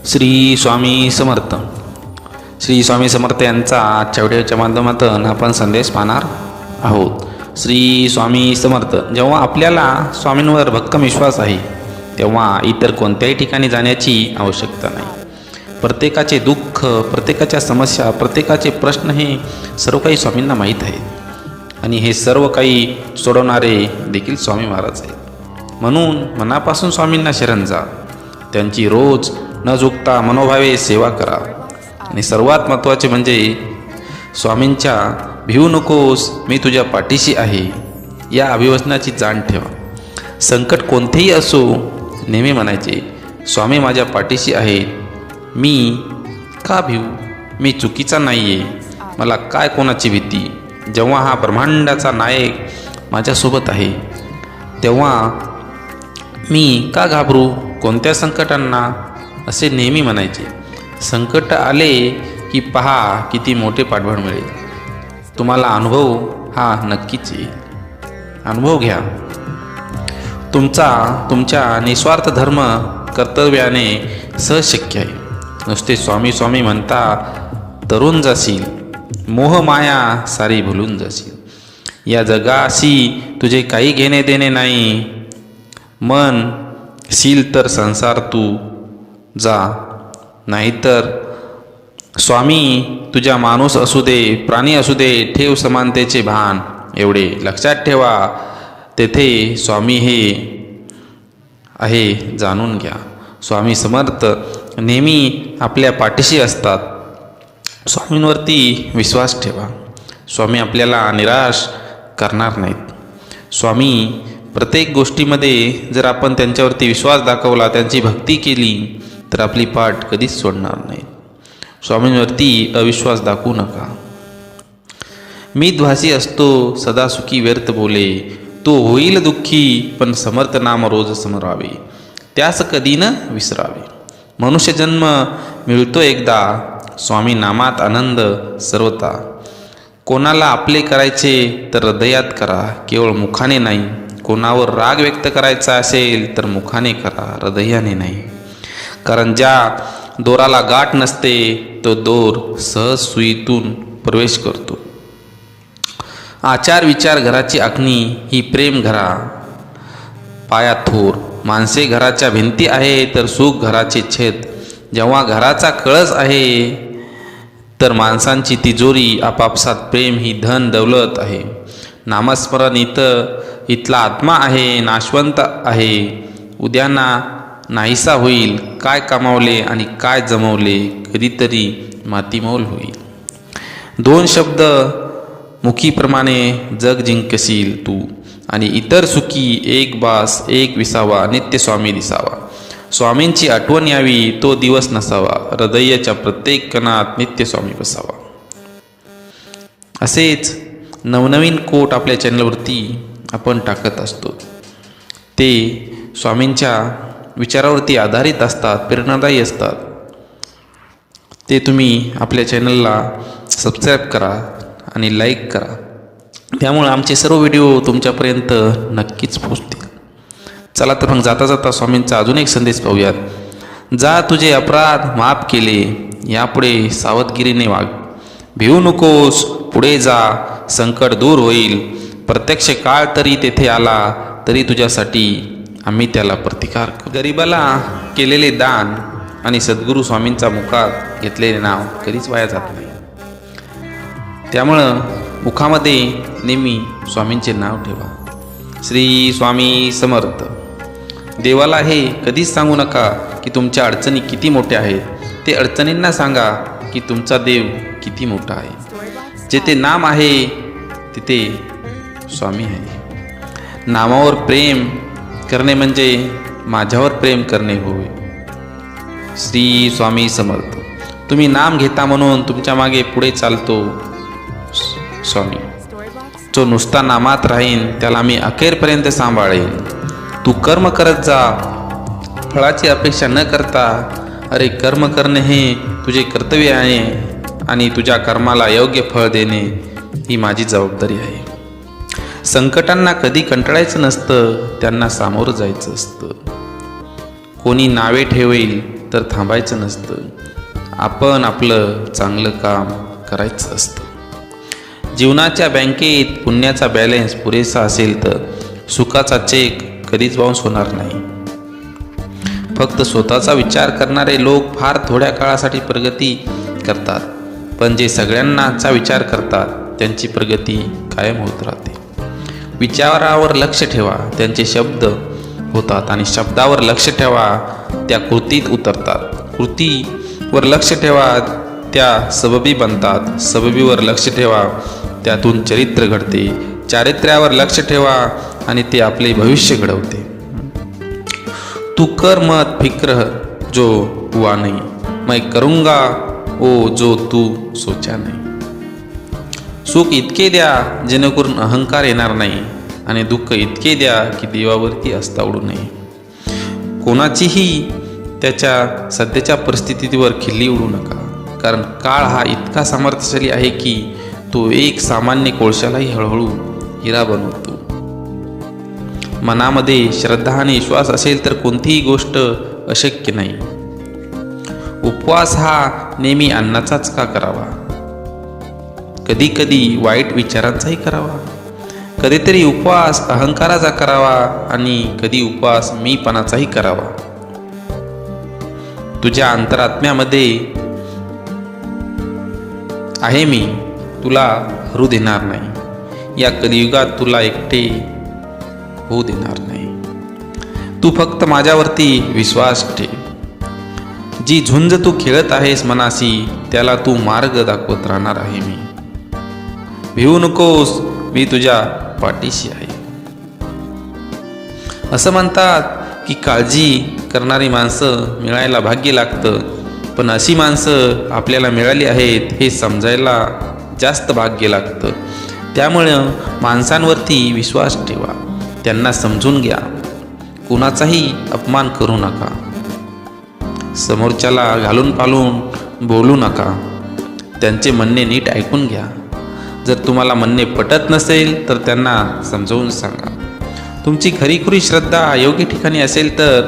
श्री स्वामी समर्थ. श्री स्वामी समर्थ यांचा आजच्या व्हिडिओच्या माध्यमातून आपण संदेश पाहणार आहोत. श्री स्वामी समर्थ. जेव्हा आपल्याला स्वामींवर भक्कम विश्वास आहे तेव्हा इतर कोणत्याही ठिकाणी जाण्याची आवश्यकता नाही. प्रत्येकाचे दुःख, प्रत्येकाच्या समस्या, प्रत्येकाचे प्रश्न हे सर्व काही स्वामींना माहीत आहेत आणि हे सर्व काही सोडवणारे देखील स्वामी महाराज आहेत. म्हणून मनापासून स्वामींना शरण जा. त्यांची रोज न चुकता मनोभावे सेवा करा आणि सर्वात महत्त्वाचे म्हणजे स्वामींच्या भिवू नकोस, मी तुझ्या पाठीशी आहे या अभिवचनाची जाण ठेवा. संकट कोणतेही असो नेहमी म्हणायचे, स्वामी माझ्या पाठीशी आहेत, मी का भिवू, मी चुकीचा नाही आहे, मला काय कोणाची भीती. जेव्हा हा ब्रह्मांडाचा नायक माझ्यासोबत आहे तेव्हा मी का घाबरू कोणत्या संकटांना, असे नेहमी म्हणायचे. संकट आले की पहा किती मोठे पाठबळ मिळेल. तुम्हाला अनुभव हा नक्कीच येईल. अनुभव घ्या. तुमच्या निस्वार्थ धर्म कर्तव्याने सहज शक्य आहे. नुसते स्वामी स्वामी म्हणता तरुण जाशील, मोह माया सारी भुलून जाशील. या जगाशी तुझे काही घेणे देणे नाही. मन शील तर संसार तू जा, नाहीतर स्वामी तुझ्या माणूस असू दे, प्राणी असू दे, ठेव समानतेचे भान. एवढे लक्षात ठेवा, तेथे स्वामी हे आहे जाणून घ्या. स्वामी समर्थ नेहमी आपल्या पाठीशी असतात. स्वामींवरती विश्वास ठेवा. स्वामी आपल्याला निराश करणार नाहीत. स्वामी प्रत्येक गोष्टीमध्ये जर आपण त्यांच्यावरती विश्वास दाखवला, त्यांची भक्ती केली तर आपली पाठ कधीच सोडणार नाही. स्वामींवरती अविश्वास दाखवू नका. मी द्वासी असतो सदा सुखी व्यर्थ बोले, तो होईल दुःखी पण समर्थ नाम रोज समरावे, त्यास कधी न विसरावे. मनुष्य जन्म मिळतो एकदा, स्वामी नामात आनंद सर्वता. कोणाला आपले करायचे तर हृदयात करा, केवळ मुखाने नाही. कोणावर राग व्यक्त करायचा असेल तर मुखाने करा, हृदयाने नाही. कारण ज्या दोराला गाठ नसते तो दोर सहज सुईतून प्रवेश करतो. आचार विचार घराची आखणी, ही प्रेम घरा पाया थोर. माणसे घराच्या भिंती आहे तर सुख घराचे छेद. जेव्हा घराचा कळस आहे तर माणसांची तिजोरी. आपापसात प्रेम ही धन दौलत आहे. नामस्मरण इथला आत्मा आहे, नाशवंत आहे. उद्याना नाहीसा होईल. काय कमावले आणि काय जमवले कधीतरी मातीमोल होईल. दोन शब्द मुखीप्रमाणे जग जिंकशील तू आणि इतर सुखी एक बास एक विसावा, नित्य स्वामी दिसावा. स्वामींची आठवण यावी तो दिवस नसावा, हृदयाच्या प्रत्येक कणात नित्य स्वामी बसावा. असेच नवनवीन कोट आपल्या चॅनलवरती आपण टाकत असतो. ते स्वामींच्या विचारावरती आधारित असतात, प्रेरणादायी असतात. ते तुम्ही आपल्या चॅनलला सबस्क्राईब करा आणि लाईक करा. त्यामुळे आमचे सर्व व्हिडिओ तुमच्यापर्यंत नक्कीच पोहोचतील. चला तर मग जाता जाता स्वामींचा अजून एक संदेश पाहूयात. जा तुझे अपराध माफ केले, यापुढे सावधगिरीने वाग. भिवू नकोस, पुढे जा, संकट दूर होईल. प्रत्यक्ष काळ तरी तेथे आला तरी तुझ्यासाठी आम्ही त्याला प्रतिकार करू. गरिबाला केलेले दान आणि सद्गुरू स्वामींचा मुखात घेतलेले नाव कधीच वाया जात नाही. त्यामुळं मुखामध्ये नेहमी स्वामींचे नाव ठेवा. श्री स्वामी समर्थ. देवाला हे कधीच सांगू नका की तुमच्या अडचणी किती मोठ्या आहेत. ते अडचणींना सांगा की तुमचा देव किती मोठा आहे. जेथे नाम आहे तिथे स्वामी आहे. नामावर प्रेम करणे म्हणजे माझ्यावर प्रेम करणे होय. श्री स्वामी समर्थ. तुम्ही नाम घेता म्हणून तुमच्या मागे पुढे चालतो स्वामी. जो नुसता नामात राहीन त्याला मी अखेरपर्यंत सांभाळेन. तू कर्म करत जा, फळाची अपेक्षा न करता. अरे कर्म करणे हे तुझे कर्तव्य आहे आणि तुझ्या कर्माला योग्य फळ देणे ही माझी जबाबदारी आहे. संकटांना कधी कंटाळायचं नसतं, त्यांना सामोरं जायचं असतं. कोणी नावे ठेवेल तर थांबायचं नसतं. आपण आपलं चांगलं काम करायचं असतं. जीवनाच्या बँकेत पुण्याचा बॅलन्स पुरेसा असेल तर सुखाचा चेक कधीच बाउन्स होणार नाही. फक्त स्वतःचा विचार करणारे लोक फार थोड्या काळासाठी प्रगती करतात, पण जे सगळ्यांनाचा विचार करतात त्यांची प्रगती कायम होत राहते. विचारावर लक्ष ठेवा, त्यांचे शब्द होतात, आणि शब्दावर लक्ष ठेवा, त्या कृतीत उतरतात. कृतीवर लक्ष ठेवा, त्या सबबी बनतात. सबबीवर लक्ष ठेवा, त्यातून चरित्र घडते. चारित्र्यावर लक्ष ठेवा आणि ते आपले भविष्य घडवते. तू कर मत फिक्र जो हुआ नहीं, मैं करूंगा ओ जो तू सोचा नहीं. सुख इतके द्या जेणेकरून अहंकार येणार नाही, आणि दुःख इतके द्या की देवावरती आस्था उडू नये. कोणाचीही त्याच्या सध्याच्या परिस्थितीवर खिल्ली उडू नका, कारण काळ हा इतका सामर्थ्यशाली आहे की तो एक सामान्य कोळशालाही हळूहळू हिरा बनवतो. मनामध्ये श्रद्धा आणि विश्वास असेल तर कोणतीही गोष्ट अशक्य नाही. उपवास हा नेहमी अन्नाचाच का करावा? कधी कधी वाईट विचारांचाही करावा. कधीतरी उपवास अहंकाराचा करावा, आणि कधी उपवास मीपणाचाही करावा. तुझ्या अंतरात्म्यामध्ये आहे मी, तुला हरू देणार नाही. या कलियुगात तुला एकटे होऊ देणार नाही. तू फक्त माझ्यावरती विश्वास ठेव. जी झुंज तू खेळत आहेस मनाशी, त्याला तू मार्ग दाखवत राहणार आहे मी. भिवू नकोस, मी तुझ्या पाठीशी आहे. असं म्हणतात की काळजी करणारी माणसं मिळायला भाग्य लागतं, पण अशी माणसं आपल्याला मिळाली आहेत हे समजायला जास्त भाग्य लागतं. त्यामुळं माणसांवरती विश्वास ठेवा, त्यांना समजून घ्या, कुणाचाही अपमान करू नका, समोरच्याला घालून पालून बोलू नका, त्यांचे म्हणणे नीट ऐकून घ्या. जर तुम्हाला म्हणणे पटत नसेल तर त्यांना समजावून सांगा. तुमची खरीखुरी श्रद्धा योग्य ठिकाणी असेल तर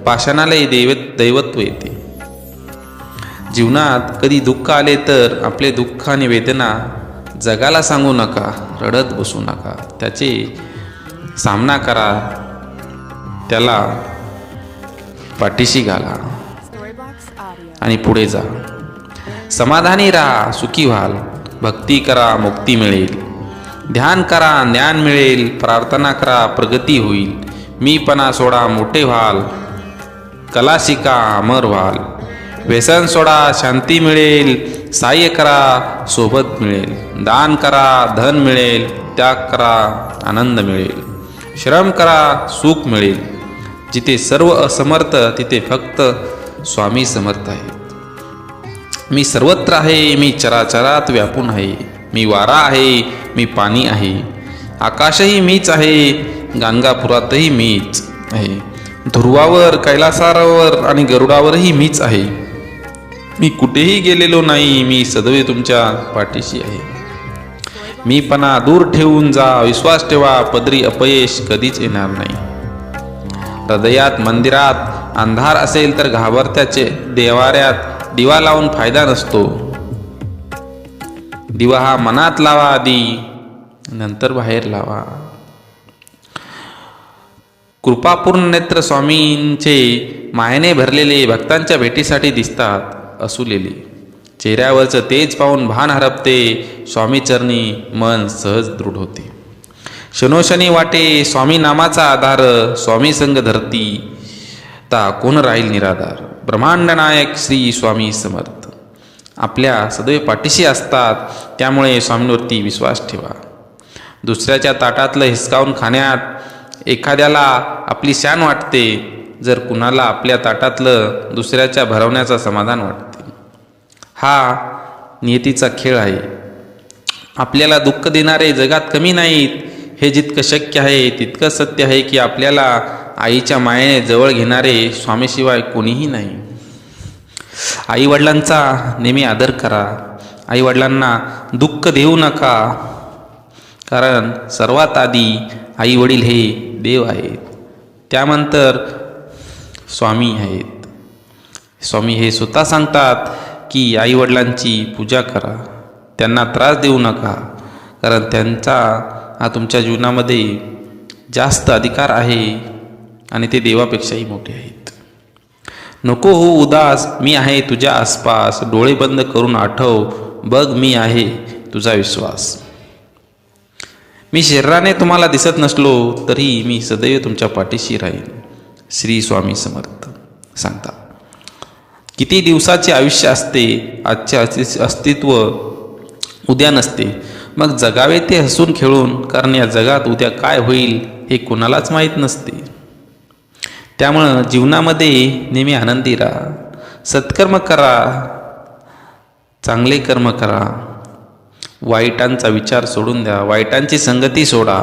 पाषाणालाही दैवत्व येते. जीवनात कधी दुःख आले तर आपले दुःख आणि वेदना जगाला सांगू नका, रडत बसू नका. त्याचे सामना करा, त्याला पाठीशी घाला आणि पुढे जा. समाधानी राहा, सुखी व्हाल. भक्ती करा, मुक्ती मिळेल. ध्यान करा, ज्ञान मिळेल. प्रार्थना करा, प्रगती होईल. मीपणा सोडा, मोठे व्हाल. कला शिका, अमर व्हाल. व्यसन सोडा, शांती मिळेल. सहाय्य करा, सोबत मिळेल. दान करा, धन मिळेल. त्याग करा, आनंद मिळेल. श्रम करा, सुख मिळेल. जिथे सर्व असमर्थ तिथे फक्त स्वामी समर्थ आहेत. मी सर्वत्र आहे, मी चराचरात व्यापून आहे. मी वारा आहे, मी पाणी आहे. आकाशही मीच आहे, गाणगापुरातही मीच आहे. ध्रुवावर, कैलासावर आणि गरुडावरही मीच आहे. मी कुठेही गेलेलो नाही, मी सदैव तुमच्या पाठीशी आहे. मीपणा दूर ठेवून जा, विश्वास ठेवा, पदरी अपयश कधीच येणार नाही. हृदयात मंदिरात अंधार असेल तर घाबरत्याचे देवाऱ्यात दिवा लावून फायदा नसतो. दिवा हा मनात लावा आधी, नंतर बाहेर लावा. कृपापूर्ण नेत्र स्वामींचे मायेने भरलेले भक्तांच्या भेटीसाठी दिसतात असुलेले. चेहऱ्यावरचं तेज पाहून भान हरपते. स्वामीचरणी मन सहज दृढ होते. शनोशनी वाटे स्वामी नामाचा आधार. स्वामी संग धरती ता कोण राहील निराधार. ब्रह्मांड नायक श्री स्वामी समर्थ आपल्या सदैव पाठीशी असतात. त्यामुळे स्वामींवरती विश्वास ठेवा. दुसऱ्याच्या ताटातलं हिसकावून खाण्यात एखाद्याला आपली शान वाटते, जर कुणाला आपल्या ताटातलं दुसऱ्याच्या भरवण्याचं समाधान वाटते. हा नियतीचा खेळ आहे. आपल्याला दुःख देणारे जगात कमी नाहीत. हे जितकं शक्य आहे तितकं सत्य आहे की आपल्याला आईच्या मायेने जवळ घेणारे स्वामीशिवाय कोणीही नाही. आईवडिलांचा नेहमी आदर करा. आईवडिलांना दुःख देऊ नका, कारण सर्वात आधी आईवडील हे देव आहेत, त्यानंतर स्वामी आहेत. स्वामी हे स्वतः सांगतात की आईवडिलांची पूजा करा, त्यांना त्रास देऊ नका, कारण त्यांचा हा तुमच्या जीवनामध्ये जास्त अधिकार आहे आणि ते देवापेक्षाही मोठे आहेत. नको हो उदास, मी आहे तुझ्या आसपास, डोळे बंद करून आठव, बघ मी आहे तुझा विश्वास. मी शरीराने तुम्हाला दिसत नसलो तरी मी सदैव तुमच्या पाठीशी राहीन. श्री स्वामी समर्थ सांगतात. किती दिवसाचे आयुष्य असते, आजचे अस्तित्व उद्या नसते. मग जगावे ते हसून खेळून, कारण या जगात उद्या काय होईल हे कोणालाच माहीत नसते. त्यामुळं जीवनामध्ये नेहमी आनंदी राहा, सत्कर्म करा, चांगले कर्म करा, वाईटांचा विचार सोडून द्या, वाईटांची संगती सोडा.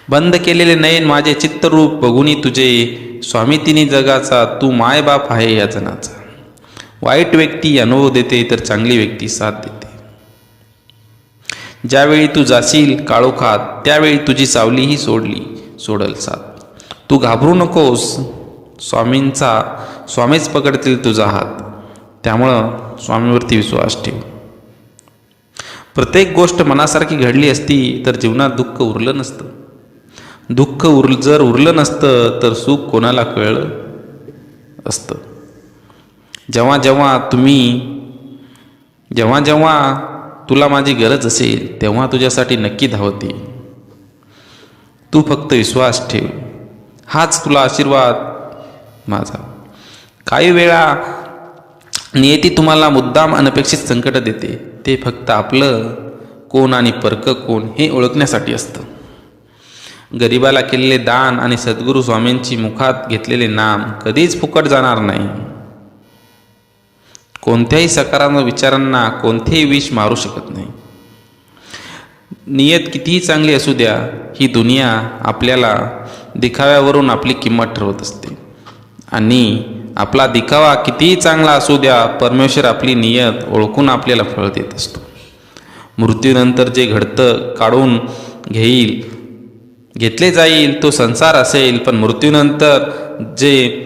बंद केलेले नयन माझे चित्तरूप बघुनी तुझे, स्वामी तिन्ही जगाचा तू मायबाप आहे या जनाचा. वाईट व्यक्ती अनुभव देते तर चांगली व्यक्ती साथ देते. ज्यावेळी तू जाशील काळोखात त्यावेळी तुझी सावलीही सोडल साथ. तू घाबरू नकोस, स्वामीच पकडतील तुझा हात. त्यामुळं स्वामीवरती विश्वास ठेव. प्रत्येक गोष्ट मनासारखी घडली असती तर जीवनात दुःख उरलं नसतं. जर उरलं नसतं तर सुख कोणाला कळलं असतं. जेव्हा जेव्हा तुला माझी गरज असेल तेव्हा तुझ्यासाठी नक्की धावते. तू फक्त विश्वास ठेव, हाच तुला आशीर्वाद माझा. काही वेळा नियती तुम्हाला मुद्दाम अनपेक्षित संकट देते. ते फक्त आपलं कोण आणि परक कोण हे ओळखण्यासाठी असतं. गरिबाला केलेले दान आणि सद्गुरू स्वामींची मुखात घेतलेले नाम कधीच फुकट जाणार नाही. कोणत्याही सकारात्मक विचारांना कोणतेही विष मारू शकत नाही. नियत कितीही चांगली असू द्या, ही दुनिया आपल्याला दिखाव्यावरून आपली किंमत ठरवत असते. आणि आपला दिखावा कितीही चांगला असू द्या, परमेश्वर आपली नियत ओळखून आपल्याला फळ देत असतो. मृत्यूनंतर जे घडतं काढून घेतले जाईल तो संसार असेल, पण मृत्यूनंतर जे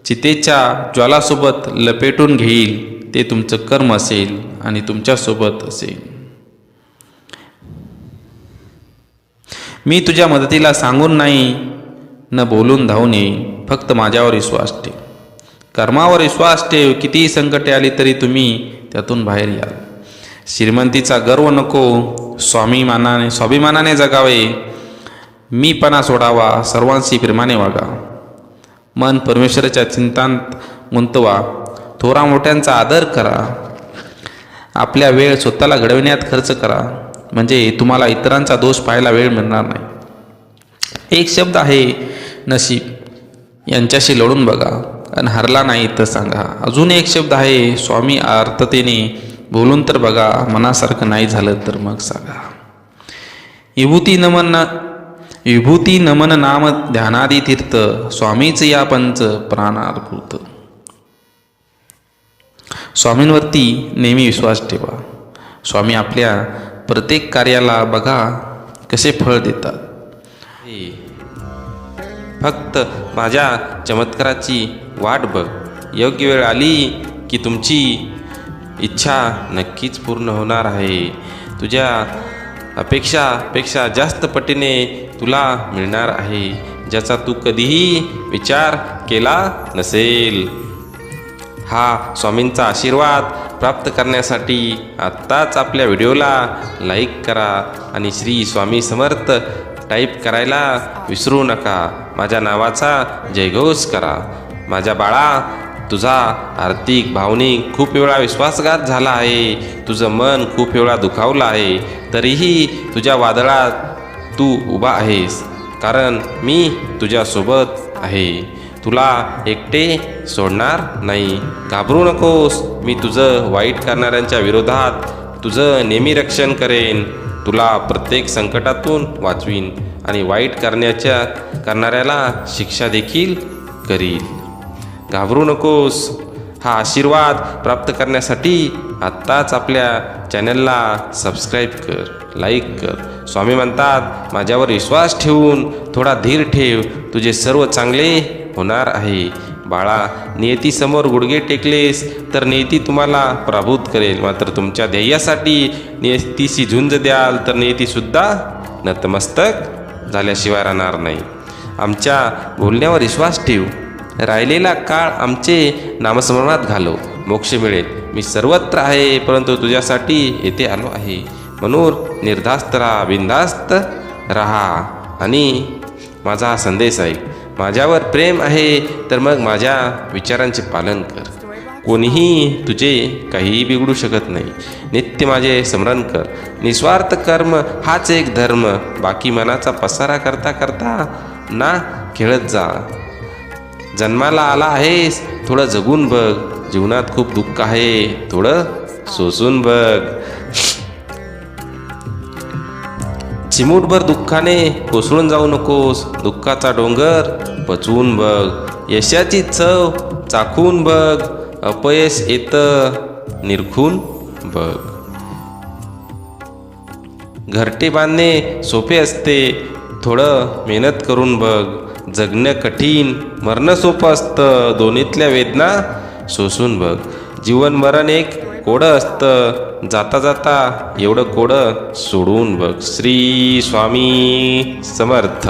चितेच्या ज्वालासोबत लपेटून घेईल ते तुमचं कर्म असेल आणि तुमच्यासोबत असेल. मी तुझ्या मदतीला सांगून नाही, न बोलून धावून येईन. फक्त माझ्यावर विश्वास ठेव, कर्मावर विश्वास ठेव. कितीही संकटे आली तरी तुम्ही त्यातून बाहेर याल. श्रीमंतीचा गर्व नको, स्वाभिमानाने जगावे. मीपणा सोडावा, सर्वांशी प्रेमाने वागा. मन परमेश्वराच्या चिंतांत गुंतवा. थोरा मोठ्यांचा आदर करा. आपल्या वेळ स्वतःला घडविण्यात खर्च करा, म्हणजे तुम्हाला इतरांचा दोष पाहायला वेळ मिळणार नाही. एक शब्द आहे नशीब, यांच्याशी लढून बघा आणि हरला नाही तर सांगा. अजून एक शब्द आहे स्वामी, आर्ततेने बोलून तर बघा, मनासारखं नाही झालं तर मग सांगा. विभूती नमन नाम ध्यानादी तीर्थ, स्वामीच या पंच प्राणार्भूत. स्वामींवरती नेहमी विश्वास ठेवा. स्वामी आपल्या प्रत्येक कार्याला बघा कसे फळ देतात. फक्त माझ्या चमत्काराची वाट बघ. योग्य वेळ आली की तुमची इच्छा नक्कीच पूर्ण होणार आहे. तुझ्या अपेक्षापेक्षा जास्त पटीने तुला मिळणार आहे, ज्याचा तू कधीही विचार केला नसेल. हा स्वामींचा आशीर्वाद प्राप्त करण्यासाठी आत्ताच आपल्या व्हिडिओला लाईक करा आणि श्री स्वामी समर्थ टाईप करायला विसरू नका. माझ्या नावाचा जयघोष करा. माझ्या बाळा, तुझा आर्थिक भावनिक खूप वेळा विश्वासघात झाला आहे. तुझं मन खूप वेळा दुखावलं आहे, तरीही तुझ्या वादळात तू उभा आहेस, कारण मी तुझ्यासोबत आहे. तुला एकटे सोडणार नाही. घाबरू नकोस. मी तुझं वाईट करणाऱ्यांच्या विरोधात तुझं नेहमी रक्षण करेन. तुला प्रत्येक संकटातून वाचवीन आणि वाईट करणाऱ्याला शिक्षा देखील करील. घाबरू नकोस. हा आशीर्वाद प्राप्त करण्यासाठी आत्ताच आपल्या चॅनलला सबस्क्राईब कर, लाईक कर. स्वामी म्हणतात, माझ्यावर विश्वास ठेवून थोडा धीर ठेव, तुझे सर्व चांगले होणार आहे. बाळा, नियतीसमोर गुडघे टेकलेस तर नियती तुम्हाला पराभूत करेल, मात्र तुमच्या ध्येयासाठी नियतीशी झुंज द्याल तर नियतीसुद्धा नतमस्तक झाल्याशिवाय राहणार नाही. आमच्या बोलण्यावर विश्वास ठेव. राहिलेला काळ आमचे नामस्मरणात घालव. मोक्ष मिळेल. मी सर्वत्र आहे, परंतु तुझ्यासाठी येथे आलो आहे. म्हणून निर्धास्त राहा, बिनधास्त राहा आणि माझा हा संदेश ऐक. माझ्यावर प्रेम आहे तर मग माझ्या विचारांचे पालन कर. कोणीही तुझे काहीही बिघडू शकत नाही. नित्य माझे स्मरण कर. निस्वार्थ कर्म हाच एक धर्म. बाकी मनाचा पसारा करता करता ना खेळत जा. जन्माला आला आहेस, थोडं जगून बघ. जीवनात खूप दुःख आहे, थोडं सोसून बघ. चिमूटभर दुःखाने कोसळून जाऊ नकोस. दुःखाचा डोंगर पचवून बघ. यशाची चव चाखून बघ. अपयश येतं निरखून बघ. घरटे बांधणे सोपे असते, थोडं मेहनत करून बघ. जगणं कठीण, मरणं सोपं असतं. दोन्हीतल्या वेदना सोसून बघ. जीवन मरण एक कोडं असतं. जाता जाता एवढं कोडं सोडून बघ. श्री स्वामी समर्थ.